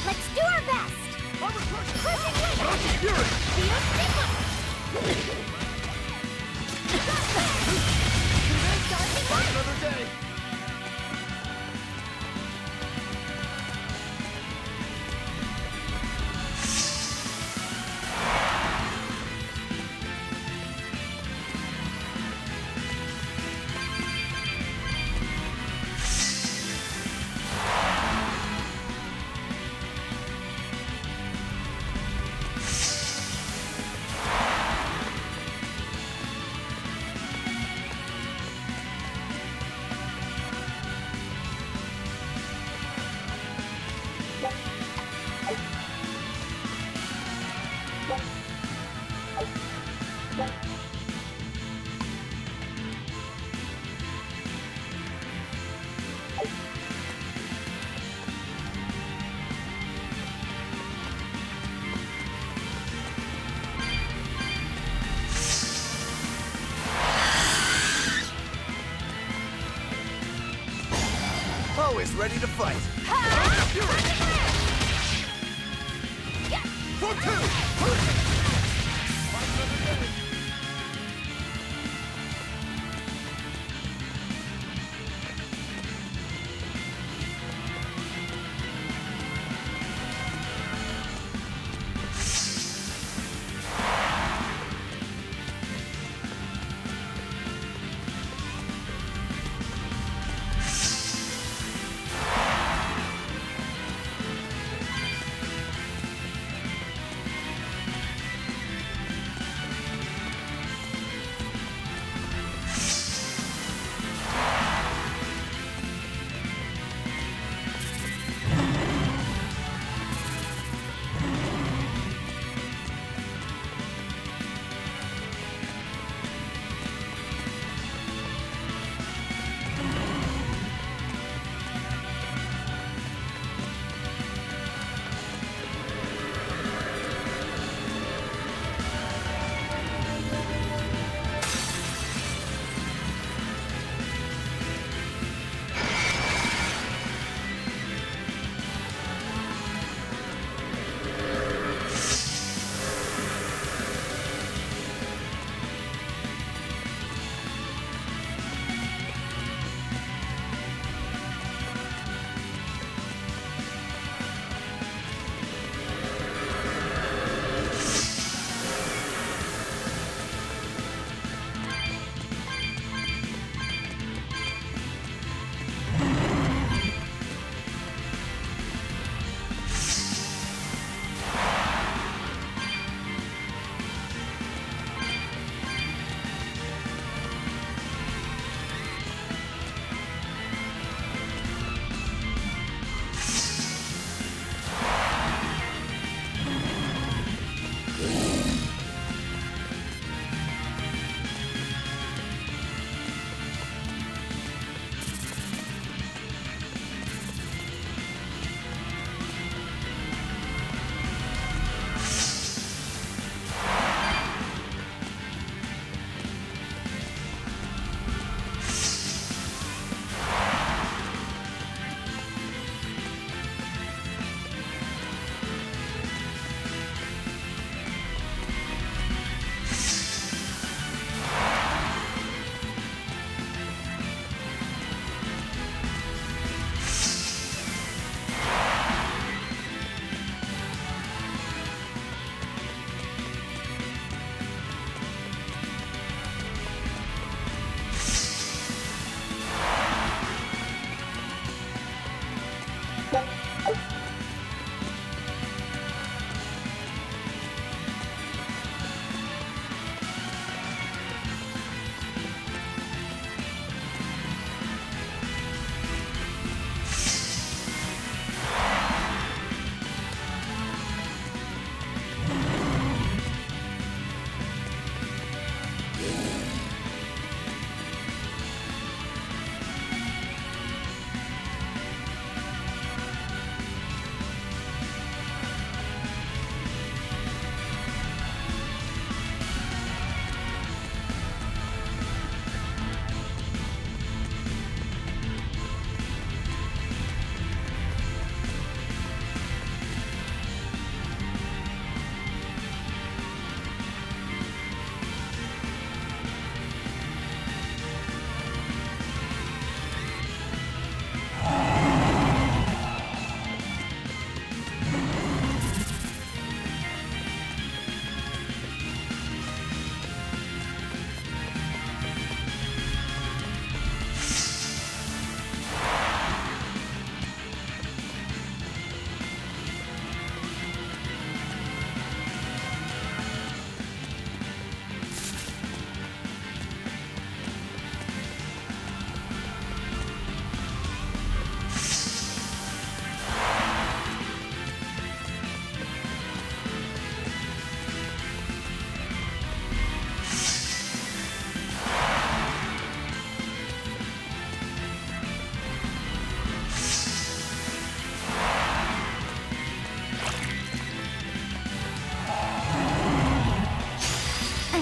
Let's do our best! Crushing wind! Another day. Always ready to fight. For two!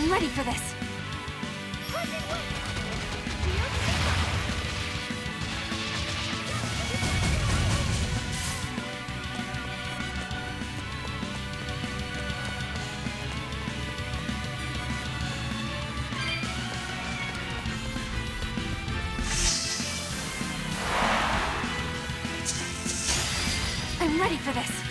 Ready for this. I'm ready for this.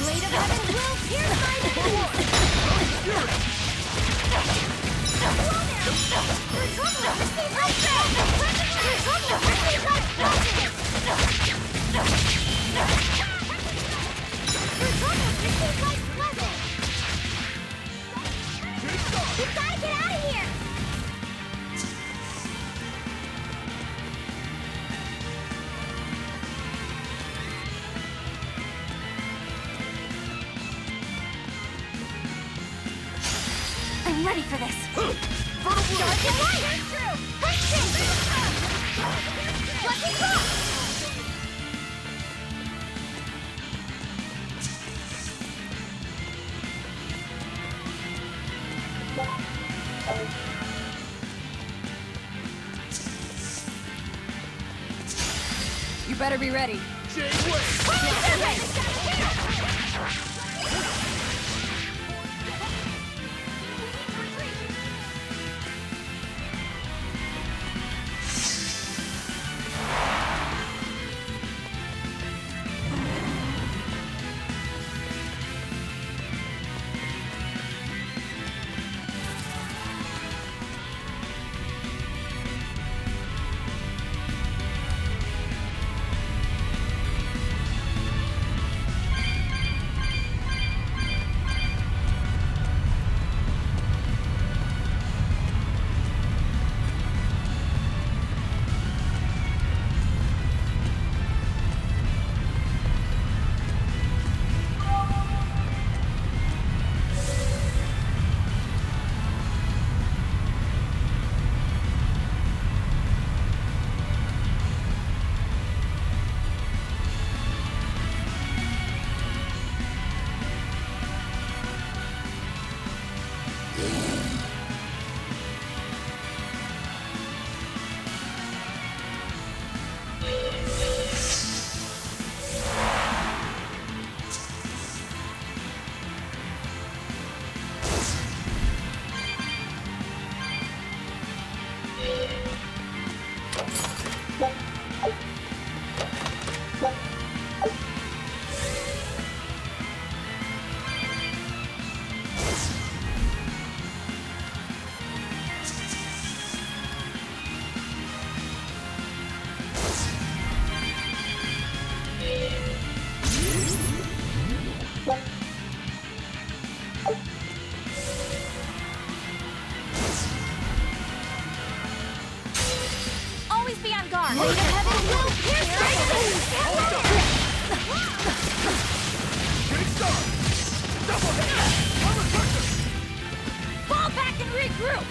Blade of Heaven will pierce my veins! We gotta get out of here! I'm ready for this. Dark and light! Push it! Lucky block! You better be ready. weight of heaven's will pierce my soul! Good start! Double hit! Armor crusher! Fall back and regroup!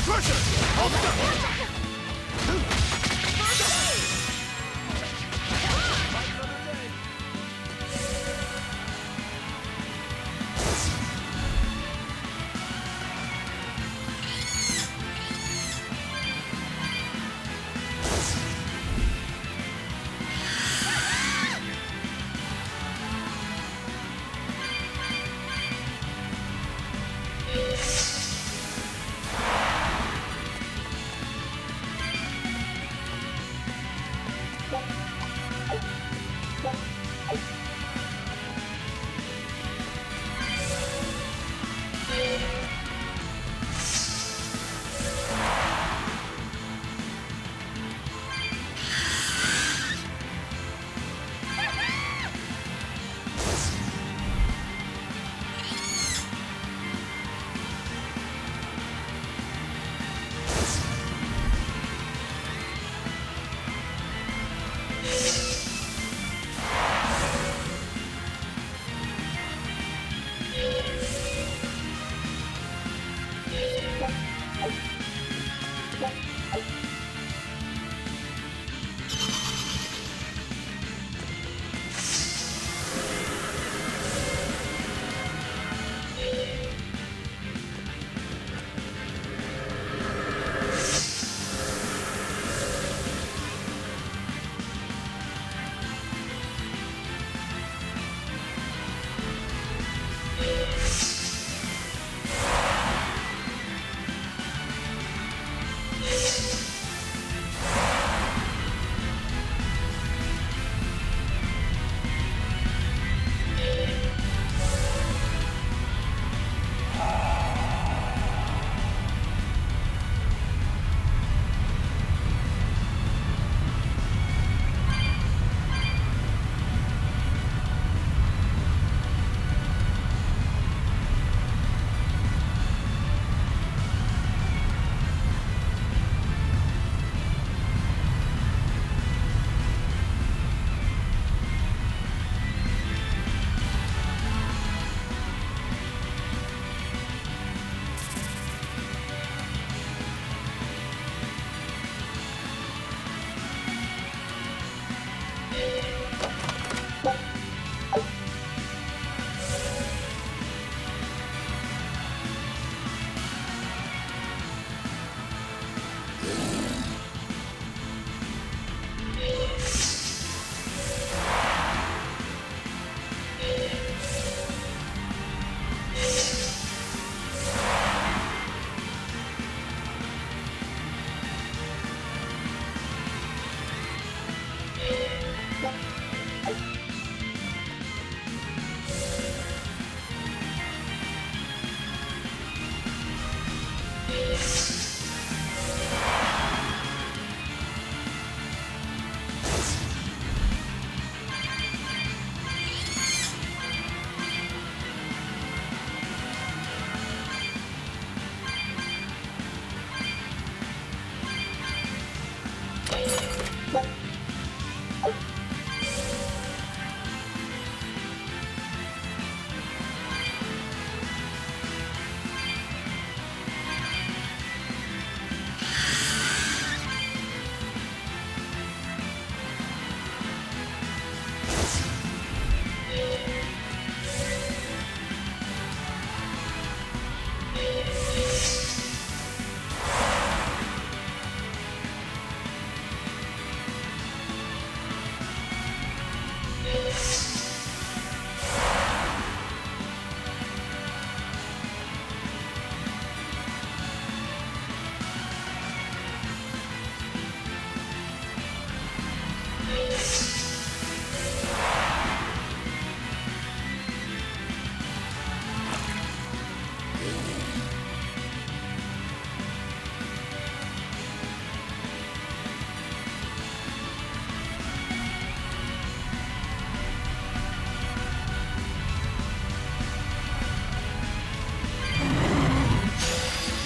Pressure! Hold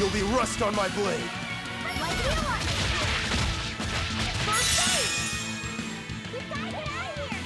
You'll be rust on my blade. Like you are! First aid! We've gotta get out of here!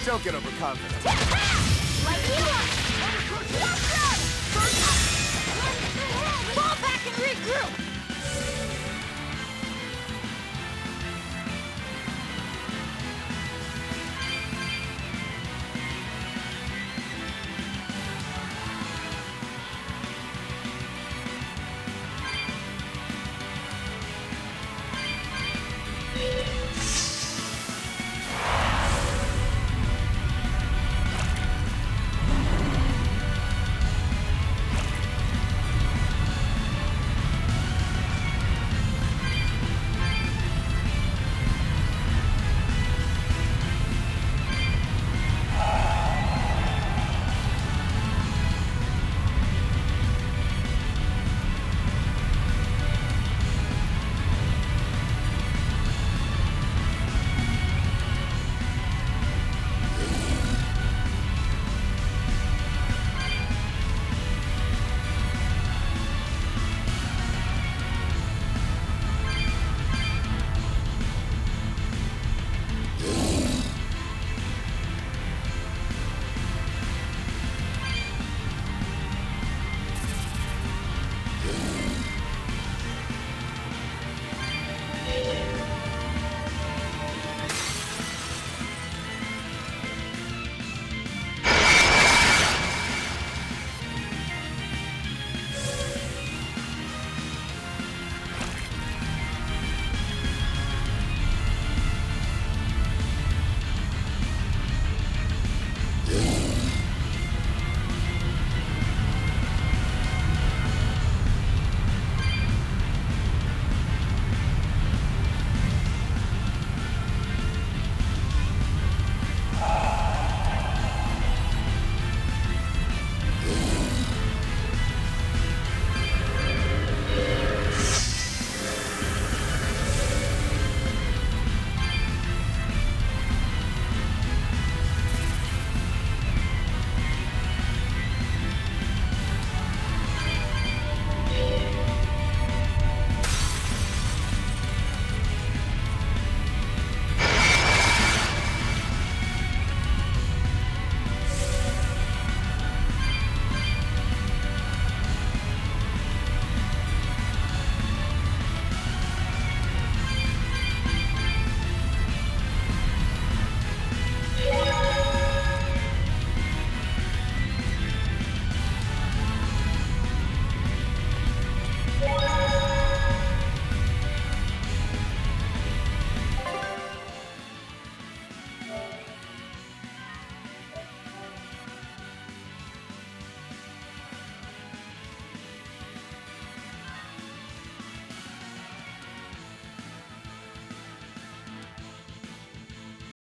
Don't get overconfident. Like you want! Watch out! Fall back and regroup!